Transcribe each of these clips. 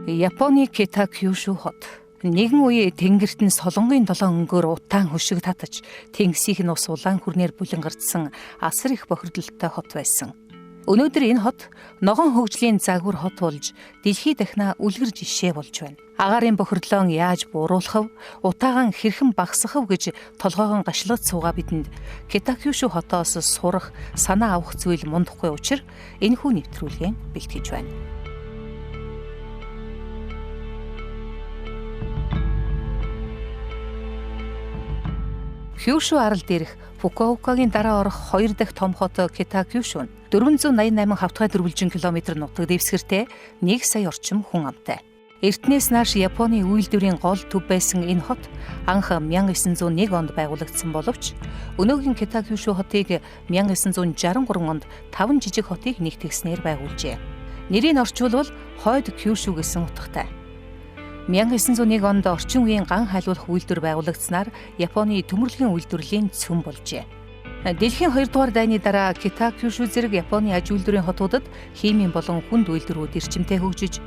Японы Китакюшу хот. Нэгэн үе тэнгэрт нь солонгийн долоон өнгөөр утаан хөшиг татаж, тэнгисийнх нь ус улаан хүрнээр булангардсан асар их бохирдолтой хот байсан. Өнөөдөр энэ хот ногоон хөгжлийн загвар хот болж дэлхий дахина үлгэр жишээ болж байна. Агаарын бохирдлоон яаж бууруулах вэ? Утаагаан хэрхэн багасгах вэ гэж толгойгон гашлаад суугаа бидэнд Китакюшу хотоос сурах, санаа авах зүйл мундахгүй учраас энэхүү нэвтрүүлгээ бэлтгэж байна. Кюшу арал дээрх Фукуокагийн дараа орох 2 дахь том хот Китакюшу нь 488 хавтгай дөрвөлжин километр нутаг дэвсгэртэй 1 сая орчим хүн амтай. Эртнээс нааш Японы үйлдвэрийн гол төв байсан энэ хот анх 1901 онд байгуулагдсан боловч өнөөгийн Китакюшу хотыг 1963 онд 5 жижиг хотыг нэгтгэснээр байгуулжээ. Нэрийг орчуулбал Хойд Кюшу гэсэн утгатай. 1901 онд орчин үеийн ган хайлуулах үйлдвэр байгуулагдсанаар Японы төмөрлөгийн үйлдвэрлэлийн цөм болжээ. Дэлхийн 2 дугаар дайны дараа Китакюшу зэрэг Японы аж үйлдвэрийн хотуудад химийн болон хүнд үйлдвэрүүд эрчимтэй хөгжиж,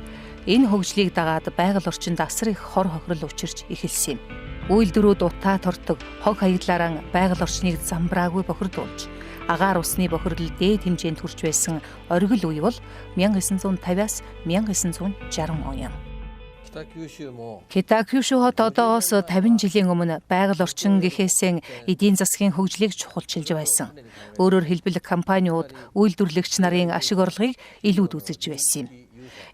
энэ хөгжлийг дагаад байгаль орчинд асар их хор хохирол учирч эхэлсэн юм. Үйлдвэрүүд утаа тортог, хог хаягдлаараа байгаль орчныг замбраагүй бохирдуулж, агаар усны бохирдол дээд хэмжээнд хүрч байсан оргил үе бол 1950-аас 1960 он юм. Китакюшу хот одоос 50 жилийн өмнө байгаль орчин гэхээсээ эдийн засгийн хөгжлийг чухалчилж байсан. Өөрөөр хэлбэл компаниуд үйлдвэрлэгч нарын ашиг орлогыг илүүд үзэж байсан юм.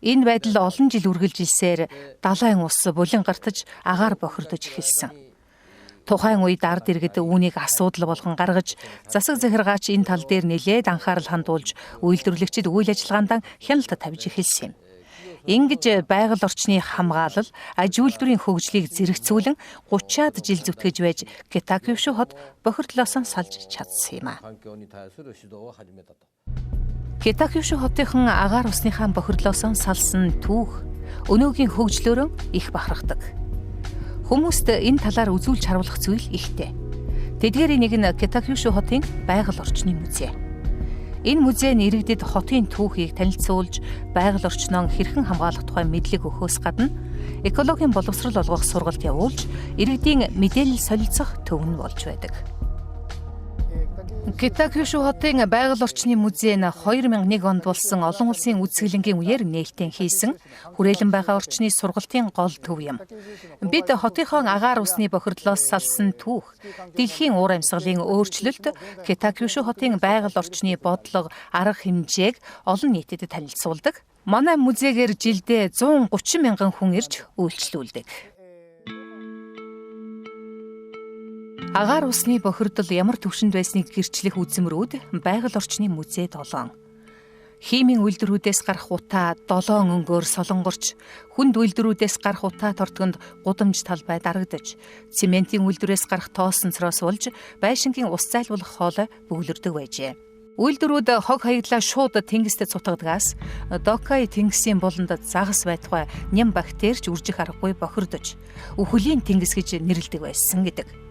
Энэ байдал олон жил үргэлжилсээр далайн ус булин гартаж агаар бохирдож эхэлсэн. Тухайн үед ард иргэд үүнийг асуудал болгон гаргаж, засаг захиргаач энэ тал дээр нэлээд анхаарал хандуулж, үйлдвэрлэгчид үйл ажиллагаанд хяналт тавьж эхэлсэн юм. Ингэж байгаль орчны хамгаалал, аж үйлдвэрийн хөгжлийг зэрэгцүүлэн 30-аад жил зүтгэж байж Китакюшу хот бохирдлоос нь салж чадсан юм а. Китакюшу хотын агаар усныхаа бохирдлоос нь салсан түүх өнөөгийн хөгжлөөрөө их бахархдаг. Хүмүүст энэ талаар үзүүлж харуулах зүйл ихтэй. Тэдгээрийн нэг нь Китакюшу хотын байгаль орчны музей. Энэ музей нь иргэдэд хотын түүхийг танилцуулж, байгаль орчноо хэрхэн хамгаалах тухай мэдлэг өгөхөөс гадна экологийн боловсрол олгох сургалт явуулж, иргэдийн мэдээлэл солилцох төв нь болж байдаг. Китакюшу хотын байгаль орчны музей нь 2001 онд болсон олон улсын үзэсгэлэнгийн үеэр нээлттэй хийсэн хүрээлэн байгаа орчны сургалтын гол төв юм. Бид хотынхоо агаар усны бохирдлоос салсан түүх, дэлхийн уур амьсгалын өөрчлөлт, Китакюшу хотын байгаль орчны бодлого, арга хэмжээг олон нийтэд танилцуулдаг. Манай музейгээр жилдээ 130 мянган хүн ирж үйлчлүүлдэг. Агаар усны бохирдол ямар түвшинд байсныг гэрчлэх үзмрүүд байгаль орчны музейд олон. Химийн үйлдвэрүүдээс гарах утаа долоон өнгөөр солонгорч, хүнд үйлдвэрүүдээс гарах утаа тортгонд гудамж талбай дарагдаж, цементийн үйлдвэрээс гарах тоосонцроос болж байшингийн ус зайлуулах хоолой бөглөрдөг байжээ. Үйлдвэрүүд хог хаягдлаа шууд тэнгист цутгадгаас Докай тэнгисийн буланд загас байтугай ням бактерич үржих аргагүй бохирдож, үхлийн тэнгис гэж нэрлэдэг байсан гэдэг.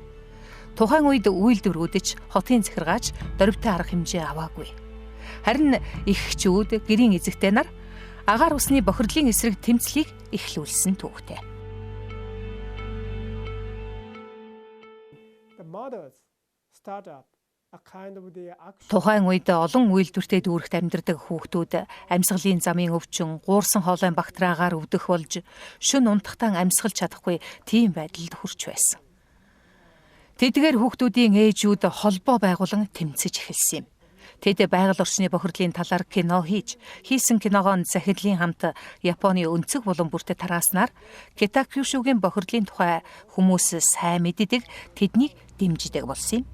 Тухайн үед үйлдвэрүүд ч хотын захиргаач дөрвтэй арга хэмжээ аваагүй. Харин ихчүүд гэрийн эзэгтэй нар агаар усны бохирдлын эсрэг тэмцлийг эхлүүлсэн түүхтэй. Тухайн үед олон үйлдвэртэй дүүрэгт амьдардаг хүүхдүүд амьсгалын замын өвчин, гуурсан хоолойн бактериагаар өвдөх болж, шөнө унтахтаа амьсгалж чадахгүй тийм байдалд хүрч байсан. Тэдгээр хүүхдүүдийн ээжүүд холбоо байгуулан тэмцэж эхэлсэн юм. Тэд байгаль орчны бохирдлын талаар кино хийсэн киногоо захидлын хамт Японы өнцөг булан бүртээ тарааснаар Китакюшугийн бохирдлын тухай хүмүүс сайн мэддэг, тэднийг дэмждэг болсон юм.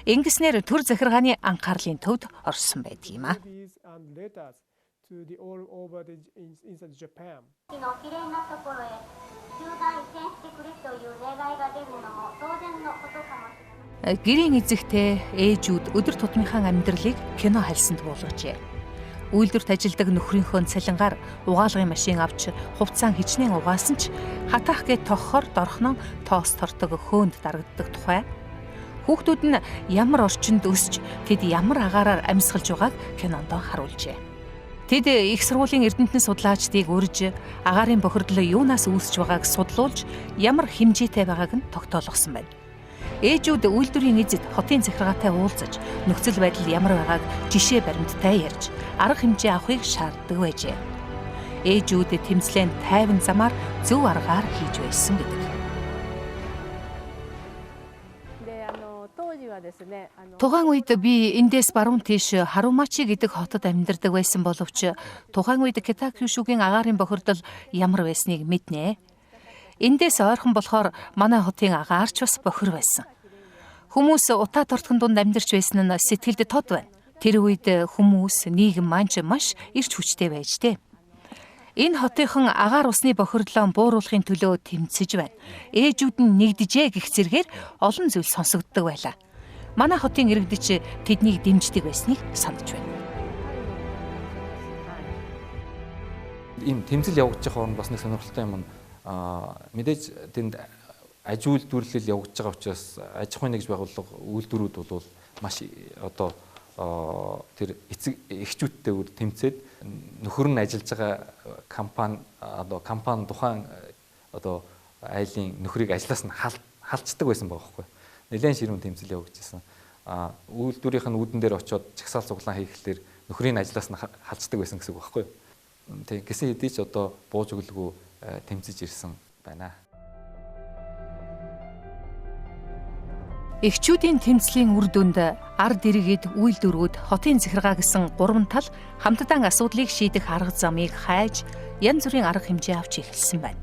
Ингэснээр төр захиргааны анхаарлын төвд орсон байдаг юм а. Гэрийн эзэгтэй ээжүүд өдөр тутмынхаа амьдралыг кино хальсанд буулгажээ. Үйлдвэрт ажилдаг нөхрийнхөө цалингаар угаалгын машин авч хувцаан хичнээн угаасан ч хатаах гээд тоххоор дорхноо тоос тортог хөөнд дарагддаг тухай. Хүүхдүүд нь ямар орчинд өсч тэд ямар агаараар амьсгалж байгааг кинонд харуулжээ. Тэд их сургуулийн эрдэмтэн судлаачдыг урьж агаарын бохирдол юунаас үүсч байгааг судлуулж ямар хэмжээтэй байгааг нь тогтоолгосон байна. Ээжүүд үйлдвэрийн эзэд хотын захиргаатай уулзаж нөхцөл байдал ямар байгааг жишээ баримттай ярьж арга хэмжээ авахыг шаарддаг байжээ. Ээжүүд тэмцлэн тайван замаар зөв аргаар хийж байсан гэдэг. Тухайн үед би эндээс баруун тийш Харумачи гэдэг хотод амьдардаг байсан боловч тухайн үед Китакюшугийн агаарын бохирдол ямар байсныг мэднэ. Эндээс ойрхон болохоор манай хотын агаарч бас бохир байсан. Хүмүүс утаа тортхон дунд амьдарч байсан нь сэтгэлд тод байна. Тэр үед хүмүүс нийгэм маань маш эрч хүчтэй байж тээ. Энэ хотынхан агаар усны бохирдлоо бууруулахын төлөө тэмцэж байна. Ээжүүд нь нэгдэжээ гэх зэргээр олон зүйл сонсогддог байлаа. Манай хотын иргэдч тэднийг дэмждэг байсныг санаж байна. Ийм тэмцэл явагдаж байгаа хооронд бас нэг сонирхолтой юм нь мэдээж тэнд аж үйлдвэрлэл явагдаж байгаа учраас аж ахуйн нэгж байгууллага үйлдвэрүүд бол маш одоо тэр эцэг эхчүүдтэй үр тэмцээд нөхөр нь ажиллаж байгаа компани тухайн одоо айлын нөхрийг ажлаас нь халцдаг байсан байгаа байхгүй. Нэлээд ширүүн тэмцэл явагдажсэн. Үйлдвэрийнх нь үүдэн дээр очиод чагсаал цуглаан хийхлээр нөхрийн ажлаас нь халцдаг байсан гэсэн үг байхгүй. Тэг гэсэн хэдий ч одоо бууж өглгөө тэмцэж ирсэн байна. Эхчүүдийн тэмцлийн үр дүнд ард иргэд үйлдвэрүүд хотын захиргаа гэсэн гурван тал хамтдаа асуудлыг шийдэх арга замыг хайж янз бүрийн арга хэмжээ авч эхэлсэн байна.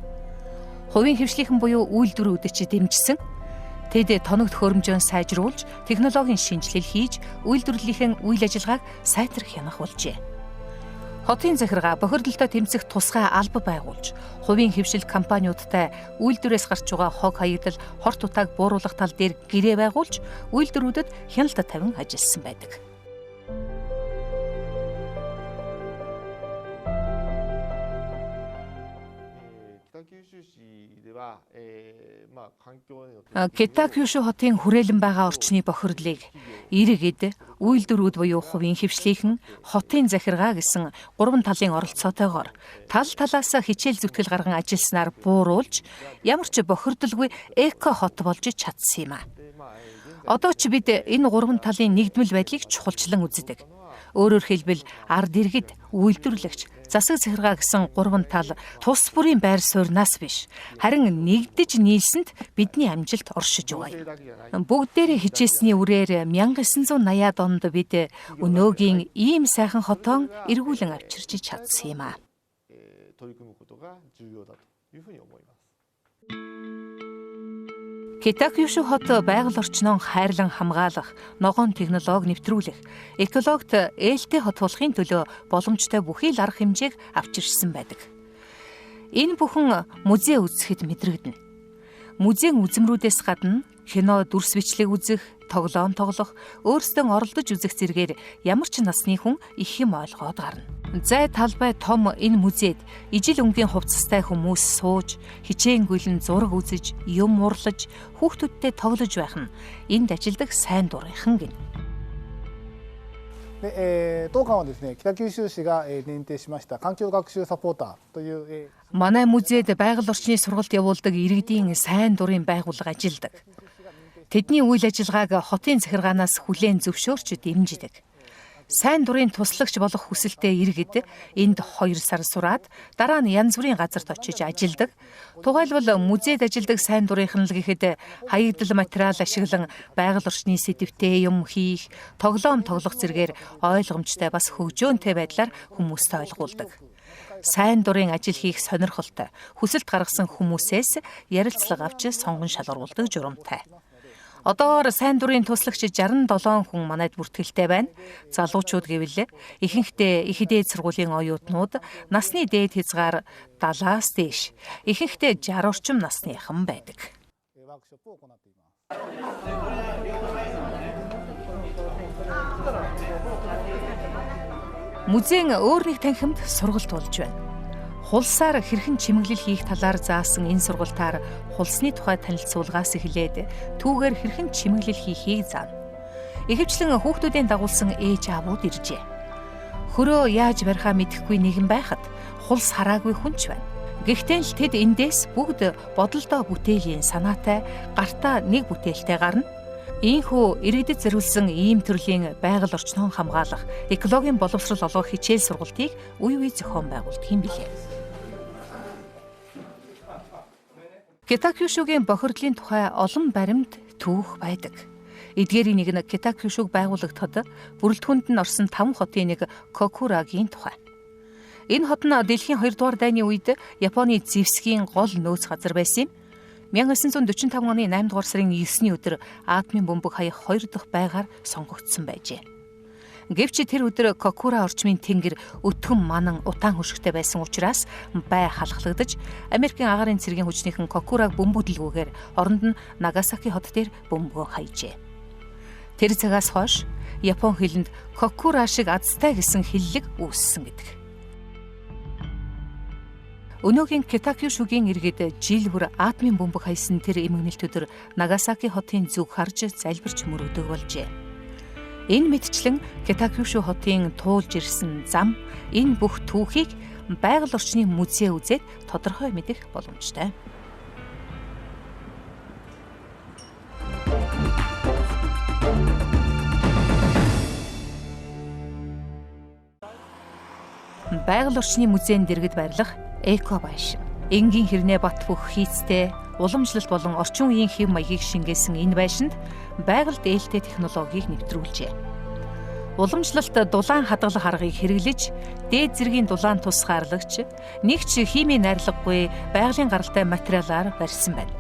Хувийн хвшлийнхэн буюу үйлдвэрүүд ч дэмжсэн. Тэд тоног төхөөрөмжөө сайжруулж, технологийн шинжилэл хийж, үйлдвэрлэлийнхэн үйл ажиллагааг сайтар хянах болжээ. Хотын захиргаа бохирдолтой тэмцэх тусгай алба байгуулж, хувийн хвшил компаниудтай үйлдвэрээс гарч байгаа хог хаягдал, хорт утааг бууруулах тал дээр гэрээ байгуулж, үйлдвэрүүдэд хяналт тавин ажилласан байдаг. Китакюшу хотын хүрээлэн байгаа орчны бохирдлыг иргэд, үйлдвэрүүд буюу хувийн хвшлийнхэн, хотын захиргаа гэсэн гурван талын оролцоотойгоор тал талаас хичээл зүтгэл гарган ажилласнаар бууруулж ямар ч бохирдолгүй эко хот болж чадсан юм а. Одоо ч бид энэ гурван талын нэгдмэл байдлыг чухалчлан үздэг. Өөрөөр хэлбэл ард иргэд, үйлдвэрлэгч, засаг захиргаа гэсэн гурван тал тус бүрийн байр сууриас биш, харин нэгдэж нийлсэнд бидний амжилт оршиж байгаа юм. Бүгдээрээ хичээсний үрээр 1980-аад онд бид өнөөгийн ийм сайхан хотоон эргүүлэн авчирч чадсан юм а. Китакюшу хот байгаль орчноо хайрлан хамгаалах, ногоон технологи нэвтрүүлэх, экологт ээлтэй хот болохын төлөө боломжтой бүхий л арга хэмжээг авчирсан байдаг. Энэ бүхэн музей үзэхэд мэдрэгдэнэ. Музейн үзмрүүдээс гадна кино, дүрс бичлэг үзэх, тоглоом тоглох, өөрсдөө оролдож үзэх зэргээр ямар ч насны хүн их юм ойлгоод гарна. Зай талбай том энэ музейд ижил өнгийн хувцастай хүмүүс сууж, хичээнгүйлэн зураг үзэж, юм урлаж, хүүхдүүдтэй тоглож байх нь энд ажилдаг сайн дурынхан гэнэ. 当館はですね、北九州市が認定しました環境学習サポーターという Манай музейд байгаль орчны сургалт явуулдаг иргэдийн сайн дурын байгууллага ажилдаг. Тэдний үйл ажиллагааг хотын захиргаанаас хүлээн зөвшөөрч дэмждэг. Сайн дурын туслагч болох хүсэлтэй иргэд энд 2 сар сураад дараа нь янз бүрийн газарт очиж ажилдаг. Тухайлбал музейд ажилдаг сайн дурынхан л гэхэд хаягдал материал ашиглан байгаль орчны сэдвтэй юм хийх, тоглоом тоглох зэргээр ойлгомжтой бас хөгжөөнтэй байдлаар хүмүүст ойлгуулдаг. Сайн дурын ажил хийх сонирхолтой, хүсэлт гаргасан хүмүүсээс ярилцлага авч сонгон шалгаруулдаг журамтай. Одоор сайн дурын туслагч 67 хүн манайд бүртгэлтэй байна. Залуучууд гэвэл ихэнхдээ их дээд сургуулийн оюутнууд, насны дээд хязгаар 70-аас дээш, ихэнхдээ 60 орчим насныхан байдаг. Музейн өөр нэг танхимд сургалт болж байна. Хулсаар хэрхэн чимэглэл хийх талаар заасан энэ сургалтаар хулсны тухай танилцуулгаас эхлээд түүгээр хэрхэн чимэглэл хийхийг заана. Ихэвчлэн хүүхдүүдийн дагуулсан ээж аавууд иржээ. Хөрөө яаж барихаа мэдэхгүй нэгэн байхад хулс хараагүй хүнч байна. Гэхдээ л тэд эндээс бүгд бодолдоо бүтээлийн санаатай гартаа нэг бүтээлтэй гарна. Ийхүү иргэдэд зориулсан ийм төрлийн байгаль орчноо хамгаалах, экологийн боловсрол олгох хичээл сургалтыг үе үе зохион байгуулдаг юм билээ. Китакюшугийн бохирдлын тухай олон баримт түүх байдаг. Эдгээрийн нэг нь Китакюшуг байгуулагдахад бүрэлдэхүүнд нь орсон 5 хотын нэг Кокурагийн тухай. Энэ хот нь дэлхийн 2 дугаар дайны үед Японы зэвсгийн гол нөөц газар байсан юм. 1945 оны 8 дугаар сарын 9-ний өдөр атомын бөмбөг хаях 2 дахь байгаар сонгогдсон байжээ. Гэвч тэр өдөр Кокура орчмын тэнгэр өтгөн манан утаан хөшгтэй байсан учраас бай халахлагдаж Америкийн агаарын цэргийн хүчнийхэн Кокураг бөмбөглөлгүйгээр оронд нь Нагасаки хот дээр бөмбөгөө хаяжээ. Тэр цагаас хойш Япон хэлэнд Кокура шиг азтай гэсэн хэллэг үүссэн гэдэг. Өнөөгийн Китакюшугийн иргэд жил бүр атомын бөмбөг хайсан тэр эмгэнэлт өдөр Нагасаки хотын зүг харж залбирч мөрөөдөг болжээ. Энэ мэтчлэн Китакюшу хотын туулж ирсэн зам энэ бүх түүхийг байгаль орчны музей үзээд тодорхой мэдэх боломжтой. Байгаль орчны музейн дэргэд байрлах Эко байшин. Энгийн хэрнээ бат бөх хийцтэй, уламжлалт болон орчин үеийн хэв маягийг шингээсэн энэ байшинд байгальд ээлтэй технологиг нэвтрүүлжээ. Уламжлалт дулаан хадгалах аргыг хэрэглэж, дээд зэргийн дулаан тусгаарлагч, нэг ч химийн найрлаггүй байгалийн гаралтай материалаар барьсан байна.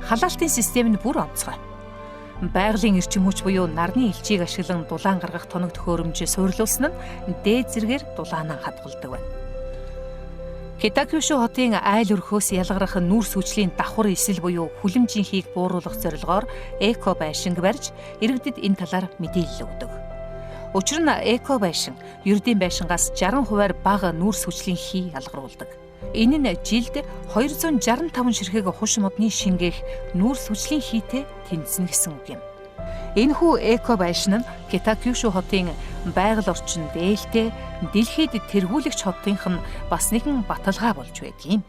Халаалтын систем нь бүр онцгой. Байгалийн эрчим хүч буюу нарны элчийг ашиглан дулаан гаргах тоног төхөөрөмж суйрлуулсан нь дээд зэргээр дулаанаа хадгалдаг байна. Китакюшу хотын айл өрхөөс ялгарах нүүрс хүчлийн давхар эсэл буюу хүлэмжийнхийг бууруулах зорилгоор эко байшинг барьж иргэдэд энэ талаар мэдээлэл өгдөг. Учир нь эко байшин ердийн байшингаас 60% бага нүүрс хүчлийн хий ялгаруулдаг. Энэ нь жилд 265 ширхэг хуш модны шингээх нүүрс хүчлийн хийтэй тэнцэнэ гэсэн үг юм. Энэхүү эко байшин нь Китакюшу хотын байгаль орчинд ээлтэй дэлхийд тэргүүлэгч хотынх нь бас нэгэн баталгаа болж байдгийг.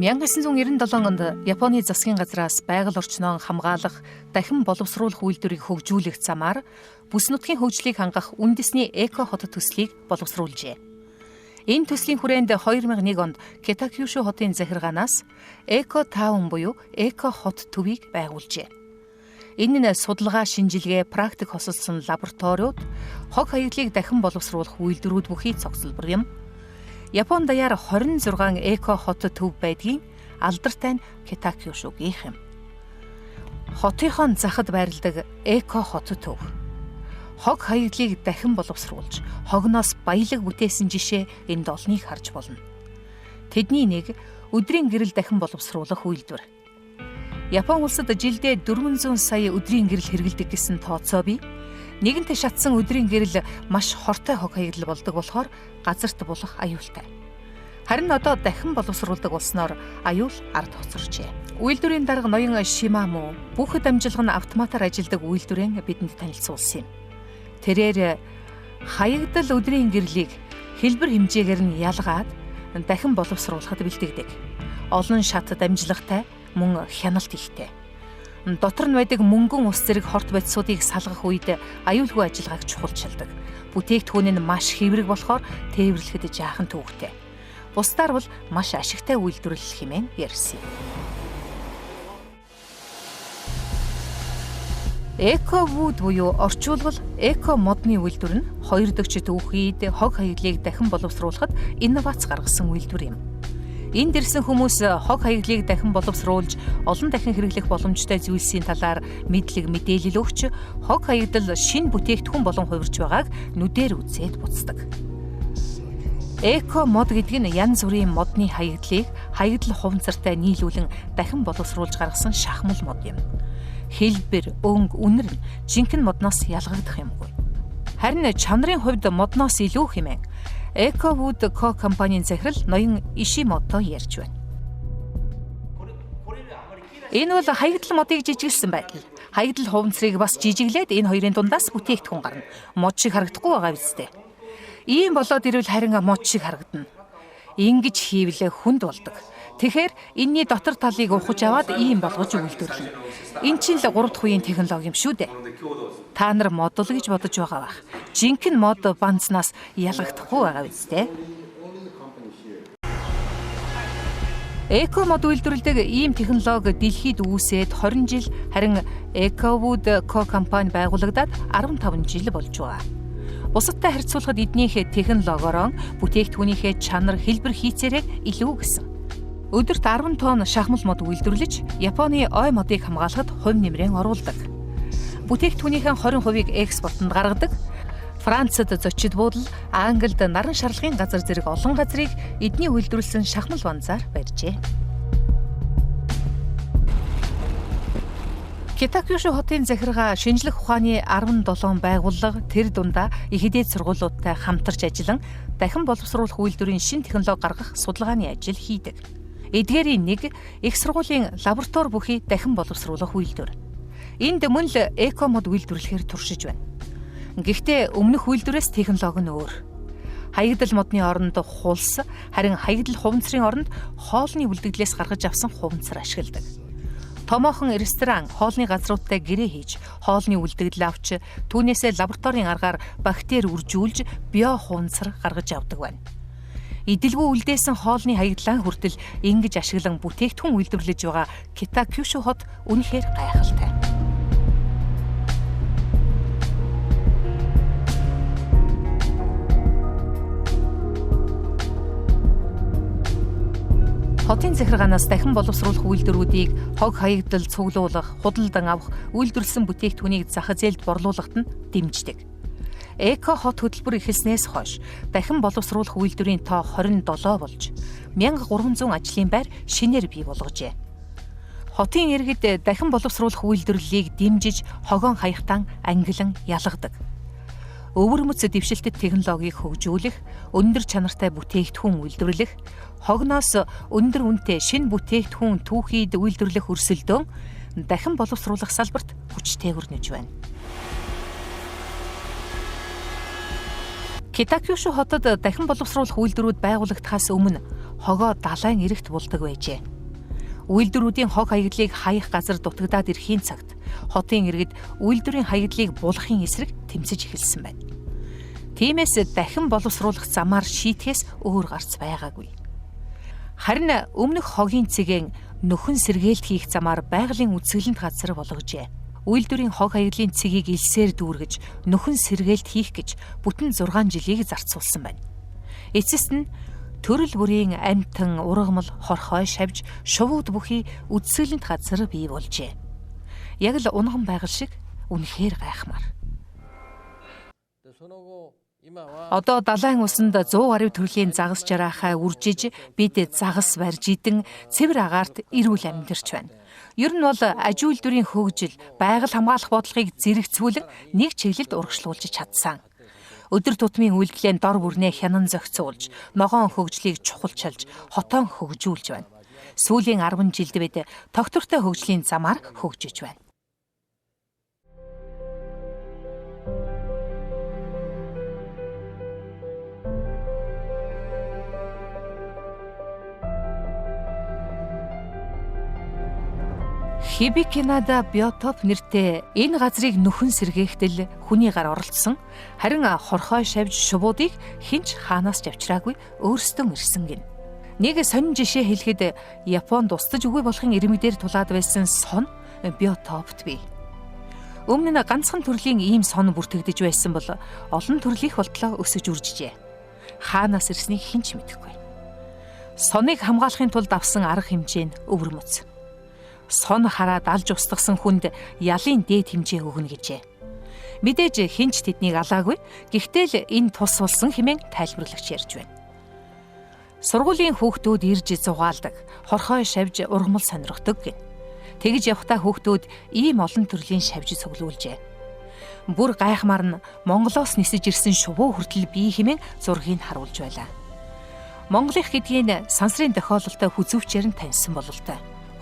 1997 онд Японы засгийн газраас байгаль орчноо хамгаалах, дахин боловсруулах үйлдвэрийг хөгжүүлэх замаар бүс нутгийн хөгжлийг хангах үндэсний эко хот төслийг боловсруулжээ. Энэ төслийн хүрээнд 2001 онд Китакюшу хотын захиргаанаас Эко таун буюу эко хот төвийг байгуулжээ. Энэ нь судалгаа, шинжилгээ, практик хосолсон лабораториуд, хог хаягдлыг дахин боловсруулах үйлдвэрүүд бүхий цогцлбор юм. Япон даяар 26 эко хот төв байдгийг алдартай нь Китакюшугийнх юм. Хотынхон захад байрладаг эко хот төв. Хог хаягдлыг дахин боловсруулж, хогноос баялаг бүтээсэн жишээ энд олныг харж болно. Тэдний нэг өдрийн гэрэл дахин боловсруулах үйлдвэр. Япон улсад жилдээ 400 сая өдрийн гэрэл хэрэглэдэг гэсэн тооцоо бий. Нэгэнтээ шатсан өдрийн гэрэл маш хортой хог хаягдал болдог болохоор газарт булах аюултай. Харин одоо дахин боловсруулдаг болсноор аюул ард хоцорчээ. Үйлдвэрийн дарга ноён Шимаму бүхэд амжилга нь автоматар ажилладаг үйлдвэрэн бидэнд танилцуулсан юм. Тэрээр хаягдал өдрийн гэрлийг хэлбэр хэмжээгээр нь ялгаад дахин боловсруулахад бэлтгэдэг. Олон шат дамжлагтай, мөн хяналт ихтэй. Дотор нь байдаг мөнгөн ус зэрэг хорт бодисуудыг салгах үед аюулгүй ажиллагааг чухалчилдаг. Бүтээгдэхүүн нь маш хэврэг болохоор тээвэрлэхэд жаахан төвөгтэй. Бусдаар бол маш ашигтай үйлдвэрлэл хэмээн ярьсан юм. Эко-вуд буюу орчуулгал эко модны үйлдвэр нь 2 дахь төвхийд хог хаягдлыг дахин боловсруулахад инновац гаргасан үйлдвэр юм. Энд ирсэн хүмүүс хог хаягдлыг дахин боловсруулж олон дахин хэрэглэх боломжтой зүйлсийн талаар мэдлэг мэдээлэл өгч хог хаягдал шинэ бүтээгдэхүүн болон хувирч байгааг нүдээр үзээд буцдаг. Эко мод гэдэг нь янз бүрийн модны хаягдлыг хаягдал хуванцартай нийлүүлэн дахин боловсруулж гаргасан шахмал мод юм. Хэлбэр, өнгө, үнэр нь жинхэнэ модноос ялгагдах юмгүй. Харин чанарын хувьд модноос илүү хэмээн Эко-вуд Ко компанийн захирал ноён Ишимото ярьж байна. Энэ бол хаягдал модыг жижиглсэн байдал. Хаягдал хуванцрыг бас жижиглээд энэ хоёрын дундаас бүтээгдэхүүн гарна. Мод шиг харагдахгүй байгаа биз дээ. Ийм болоод ирвэл харин мод шиг харагдана. Ингэж хийвэл хүнд болдог. Тэгэхээр энэний дотор талыг ухаж аваад ийм болгож үйлдвэрлэнэ. Энэ чинь л 3 дахь үеийн технологи юм шүү дээ. Та нар модл гэж бодож байгаа бах. Жинхэнэ мод банцнаас ялгагдахгүй байгаа биз дээ. Эко мод үйлдвэрлэдэг ийм технологи дэлхийд үүсээд 20 жил, харин EcoWood Co компани байгуулагдаад 15 жил болж байгаа. Бусадтай харьцуулахад эднийх технологиороо бүтээгдэхүүнийхээ чанар хэлбэр хийцээрээ илүү гэсэн. Өдөрт 10 тонн шахмал мод үйлдвэрлэж, Японы ой модыг хамгаалахад хувь нэмрээ оруулдаг. Бүтээгдэхүүнийхээ 20%-ийг экспортод гаргадаг. Францад зочид буудал, Англид наран шарлагын газар зэрэг олон газрыг эдний үйлдвэрлэсэн шахмал банзаар барьжээ. Китакюшу хотын захиргаа шинжлэх ухааны 17 байгууллага тэр дундаа их эдийн сургуулиудтай хамтарч ажиллан дахин боловсруулах үйлдвэрийн шинэ технологи гаргах судалгааны ажил хийдэг. Эдгээрийн нэг их сургуулийн лаборатори бүхий дахин боловсруулах үйлдвэр. Энд мөн л эко мод үйлдвэрлэхээр туршиж байна. Гэхдээ өмнөх үйлдвэрээс технологи нь өөр. Хаягдал модны оронд хулс, харин хаягдал хуванцрын оронд хоолны үлдэгдлээс гаргаж авсан хуванцар ашигладаг. Томоохон ресторан хоолны газруудтай гэрээ хийж, хоолны үлдэгдэл авч, түүнээсээ лабораторийн аргаар бактери үржүүлж, био хуванцар гаргаж авдаг байна. Идэлгүй үлдээсэн хоолны хаягдлаа хүртэл ингэж ашиглан бүтээгдэхүүн үйлдвэрлэж байгаа Китакюшу хот үнэхээр гайхалтай. Хотын захиргаанаас дахин боловсруулах үйлдвэрүүдийг хог хаягдал цуглуулах, худалдан авах, үйлдвэрлэсэн бүтээгдэхүүнийг зах зээлд борлуулахад нь дэмждэг. Эко хот хөтөлбөр эхэлснээс хойш дахин боловсруулах үйлдвэрийн тоо 27 болж 1300 ажлын байр шинээр бий болгожээ. Хотын иргэд дахин боловсруулах үйлдвэрлэлийг дэмжиж хогоон хаягтан ангилан ялгадаг. Өвөрмөц дэвшилтэт технологиг хөгжүүлэх, өндөр чанартай бүтээгдэхүүн үйлдвэрлэх, хогноос өндөр үнэтэй шинэ бүтээгдэхүүн түүхийд үйлдвэрлэх өрсөлдөөн дахин боловсруулах салбарт хүчтэйгээр нэж байна. Китакюшу хотод дахин боловсруулах үйлдвэрүүд байгуулагдахаас өмнө хогоо далайн эрэгт булдаг байжээ. Үйлдвэрүүдийн хог хаягдлыг хаях газар дутагдаад ирэхийн цагт хотын иргэд үйлдвэрийн хаягдлыг булахын эсрэг тэмцэж эхэлсэн байна. Тиймээс дахин боловсруулах замаар шийтгэхээс өөр гарц байгаагүй. Харин өмнөх хогийн цэгийн нөхөн сэргээлт хийх замаар байгалийн үзэсгэлэнт газар болгожээ. Үйлдвэрийн хог хаягдлын цэгийг элсээр дүүргэж нөхөн сэргээлт хийх гэж бүтэн 6 жилийг зарцуулсан байна. Эцэст нь төрөл бүрийн амтан, ургамал, хорхой шавж, шувууд бүхий үзэсгэлэнт газар бий болжээ. Яг л унган байгаль шиг үнэхээр гайхмаар. Одоо далайн усанд 100 гаруй төрлийн загас жараахай үржиж, бид загас барьж идэн цэвэр агаарт эрүүл амьдарч байна. Ер нь бол аж үйлдвэрийн хөгжил, байгаль хамгаалах бодлогыг зэрэгцүүлэн нэг чиглэлд урагшлуулж чадсан. Өдөр тутмын үйлдэлээ дор бүрнээ хянан зохицуулж, ногоон хөгжлийг чухалчилж, хотоон хөгжүүлж байна. Сүүлийн 10 жилд бид тогтвортой хөгжлийн замаар хөгжиж байна. Хибикинада биотоп нэртэй энэ газрыг нөхөн сэргээхдэл хүний гар оролцсон, харин хорхой шавж шувуудыг хинч хаанаас ч авчираагүй өөрсдөө ирсэн гин. Нэг сонин жишээ хэлэхэд Японд устж үгүй болохын ирмэгдээр тулаад байсан сон биотопт бий. Өмнө нь ганцхан төрлийн ийм сон бүртгэгдэж байсан бол олон төрлийнх болтлоо өсөж үржжээ. Хаанаас ирснийг хинч мэдэхгүй. Соныг хамгаалахын тулд авсан арга хэмжээ нь өвөрмөц. Сон хараад алж устгасан хүнд ялын дээд хэмжээ өгнө гэжээ. Мэдээж хинч тэднийг алаагүй, гэхдээ л энэ тус болсон хэмээн тайлбарлагч ярьж байна. Сургуулийн хүүхдүүд ирж зугаалдаг, хорхой шавж ургамал сонирхдог гин. Тэгж явхдаа хүүхдүүд ийм олон төрлийн шавж цуглуулжээ. Бүр гайхмаар нь Монголоос нисэж ирсэн шувуу хүртэл бие хэмээн зургийг харуулж байлаа. Монголынх гэдгийг сансрын тохиололтой хүзүүчээр нь таньсан бололтой.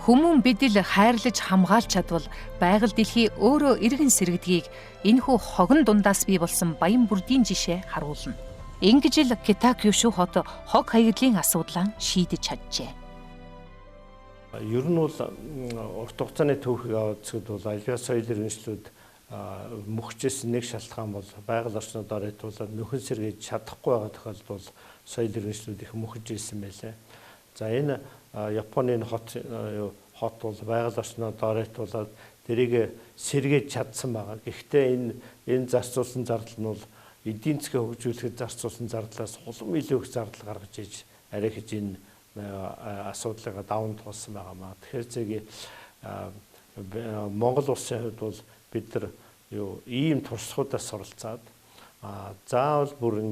Хүмүүн бидэл хайрлаж хамгаалж чадвал байгаль дэлхий өөрөө эргэн сэргэдгийг энэхүү хогон дундаас бий болсон баян бүрдийн жишээ харуулна. Ингэж л Кита-Кюшү хот хог хаягдлын асуудлаа шийдэж чаджээ. Ер нь бол урт хугацааны түүхийг аваад үзэхэд бол аливаа соёл иргэншлүүд мөхчээс нэг шалтгаан бол байгаль орчнод оройтуулаад нөхөн сэргийж чадахгүй байгаа тохиолдолд бол соёл иргэншлүүд их мөхөж ирсэн байлээ. За энэ Японы хот бол байгаль орчнод оройтуулаад тэрийг сэргийж чадсан байгаа. Гэхдээ энэ зарцуулсан зардал нь бол эдийн засгийг хөгжүүлэхэд зарцуулсан зардлаас улам илүү их зардал гаргаж иж арай хийж энэ асуудлыг даван туулсан байгаамаа. Тэгэхээр Монгол улсын хувьд бол бид нар ийм туршлагуудаас суралцаад заавал бүр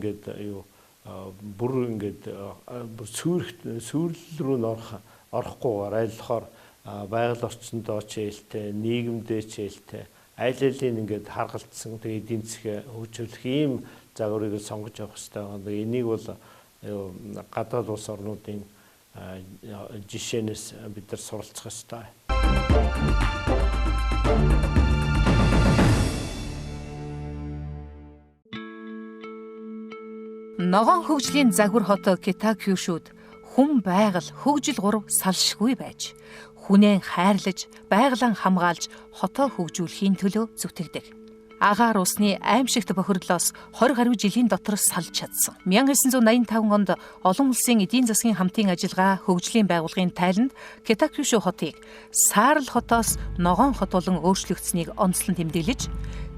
сүйрэл рүү орохгүйгээр айлхаар байгаль орчиндөө ч ээлтэй, нийгэмдээ ч ээлтэй аль алийг ингээд харгалцсан тэгээ эдийн засгийг хөгжүүлэх ийм загварыг сонгож явах хэрэгтэй байна. Энийг бол гадаад улс орнуудын жишээнээс бид нар суралцах ёстой. Ногоон хөгжлийн загвар хот Кита-Кюшүд хүн байгаль хөгжил гур салшгүй байж хүнээ хайрлаж, байгалаа хамгаалж хотоо хөгжүүлэхийн төлөө зүтгэдэг. Агаар усны аимшигт бохирдлоос 20 гаруй жилийн дотор салж чадсан. 1985 онд олон улсын эдийн засгийн хамтын ажиллагаа хөгжлийн байгууллагын тайланд Кита-Кюшү хотыг Саарл хотоос ногоон хот болон өөрчлөгдсөнийг онцлон тэмдэглэж,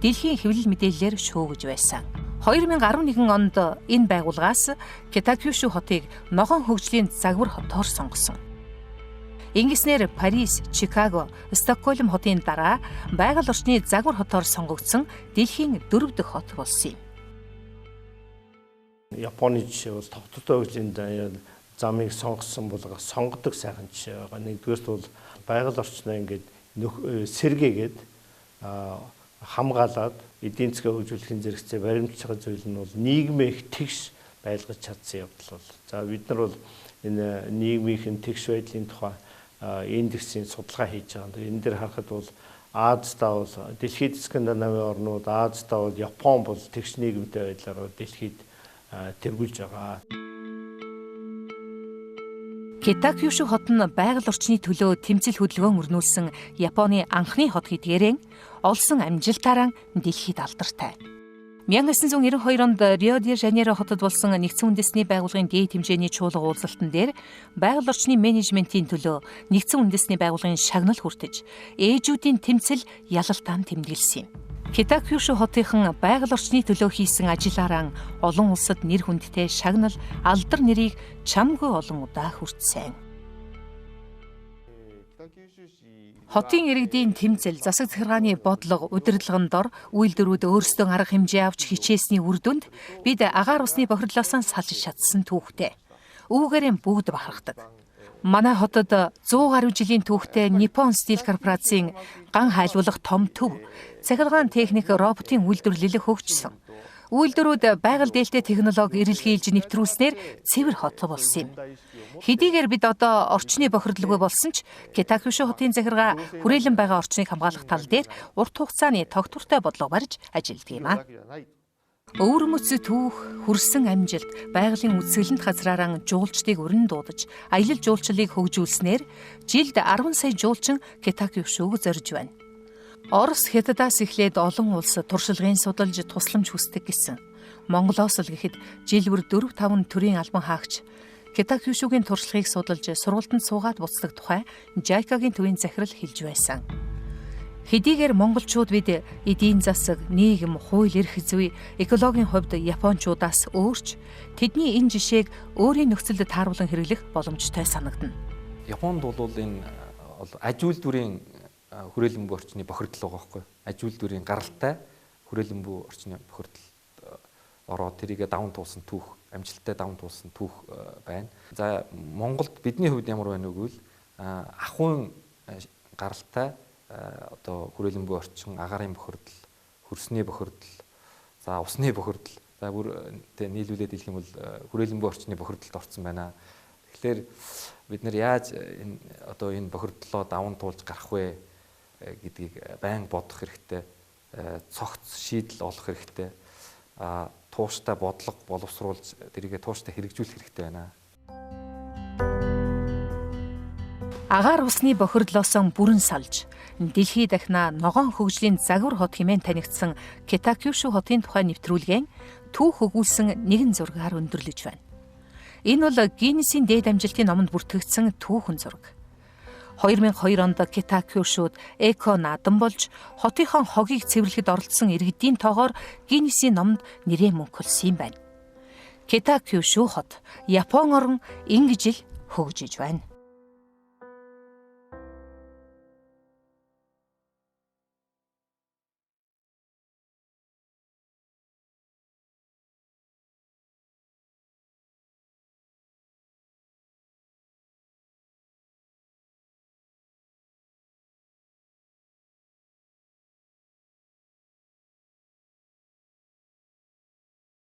дэлхийн хэвлэл мэдээллээр шүүгэж байсан. 2011 онд энэ байгууллагаас Кита-Кюшү хотыг ногоон хөгжлийн загвар хотоор сонгосон. Ингэснээр Парис, Чикаго, Стокгольм хотын дараа байгаль орчны загвар хотоор сонгогдсон дэлхийн 4 дахь хот болсон юм. Японы жишээ бол товтолтой хөгжлийн замыг сонгодог сайхан жишээ байгаа. Нэгдүгээрт бол байгаль орчноо ингээд сэргээгээд хамгаалаад эдийн засгийг хөгжүүлэхийн зэрэгцээ баримтж байгаа зүйл нь бол нийгмийн их тэгш байлгаж чадсан явдал бол. За бид нар бол энэ нийгмийн тэгш байдлын тухай индексийн судалгаа хийж байгаа. Энэ дээр харахад бол Азиудаа бол дэлхийд Скандинавын орнууд, Азиудаа бол Япон бол тэгш нийгэмтэй байдлаар дэлхийд тэргүүлж байгаа. Кита-Кюшү хот нь байгаль орчны төлөө тэмцэл хөдөлгөөн өрнүүлсэн Японы анхны хот гэдгээрээ олсон амжилтаараа дэлхийд алдартай. 1992 онд Рио де Жанейро хотод болсон нэгдсэн үндэсний байгууллагын дээд хэмжээний чуулга уулзалтан дээр байгаль орчны менежментийн төлөө нэгдсэн үндэсний байгууллагын шагнал хүртэж, ээжүүдийн тэмцэл ялалтаан тэмдэглэсэн юм. Кита-Кюшү хотынхан байгаль орчны төлөө хийсэн ажлаараа олон улсад нэр хүндтэй шагнал алдар нэрийг чамгүй олон удаа хүртсэн. Хотын иргэдийн тэмцэл, засаг захиргааны бодлого, удирдлагын дор үйлдвэрүүд өөрсдөө арга хэмжээ авч хичээсний үр дүнд бид агаар усны бохирдлоос салж чадсан түүхтэй. Үүгээрээ бүгд бахархдаг. Манай хотод 100 гаруй жилийн түүхтэй Nippon Steel корпорацийн ган хайлуулах том төв, цахилгаан техник, роботын үйлдвэрлэл хөгжсөн. Үйлдвэрүүд байгаль дээлтэй технологи эрэлхийлж нэвтрүүлснээр цэвэр хот болсон юм. Хэдийгээр бид одоо орчны бохирдолгүй болсон ч Кита-Кюшү хотын захиргаа хүрээлэн байгаа орчныг хамгаалах тал дээр урт хугацааны тогтвортой бодлого барьж ажилладаг юм а. Өвөрмөц түүх, хүрсэн амжилт, байгалийн үсгэлэнт газраараа жуулчдыг өрн дуудаж, аялал жуулчлалыг хөгжүүлснээр жилд 10 сая жуулчин Кита-Кюшүг зорж байна. Орос, Хятадаас эхлээд олон улс туршлагын судалж тусламж хүсдэг гэсэн. Монголоос л гэхэд жил бүр 4-5 төрлийн албан хаагч Кита-Кюшүгийн туршлагыг судалж сургалтанд суугаад буцдаг тухай JICA-гийн төвийн захирал хэлж байсан. Хэдийгээр монголчууд бид эдийн засаг, нийгэм, хууль эрх зүй, экологийн хувьд японочдоос өөрч тэдний энэ жишээг өөрийн нөхцөлд тааруулан хэрэглэх боломжтой санагдана. Японд бол энэ аж үйлдвэрийн хүрээлэнбүү орчны бохирдол байгаа байхгүй. Аж үйлдвэрийн гаралтай хүрээлэнбүү орчны бохирдол ороод тэрийг даван туулсан түүх, амжилттай даван туулсан түүх байна. За Монголд бидний хувьд ямар байна вэ гэвэл ахуйн гаралтай одоо хүрээлэнбүү орчин, агаарын бохирдол, хөрсний бохирдол, за усны бохирдол, за бүр нийлүүлээд хэлэх юм бол хүрээлэнбүү орчны бохирдолд орсон байна. Тэгэхээр бид нэр яаж энэ бохирдлоо даван туулж гарах вэ гэдгийг байн бодох хэрэгтэй. Цогц шийдэл олох хэрэгтэй. Тууштай бодлого боловсруулж тэрийгэ тууштай хэрэгжүүлэх хэрэгтэй байна. Агаар усны бохирдлоосон бүрэн салж, дэлхий дахна ногоон хөгжлийн загвар хот хэмээн танигдсан Китакюшү хотын тухай нэвтрүүлгэн түүх өгүүлсэн нэгэн зургаар өндөрлөж байна. Энэ бол Гиннесийн дээд амжилтын номонд бүртгэгдсэн түүхэн зураг. 2002 онд Китакюшүд эко наадам болж хотынхон хогийг цэвэрлэхэд оролцсон иргэдийн тоогоор Гиннесийн номонд нэрээ мөнхөлсөн юм байна. Китакюшү хот Япон орн ингэж л хөгжиж байна.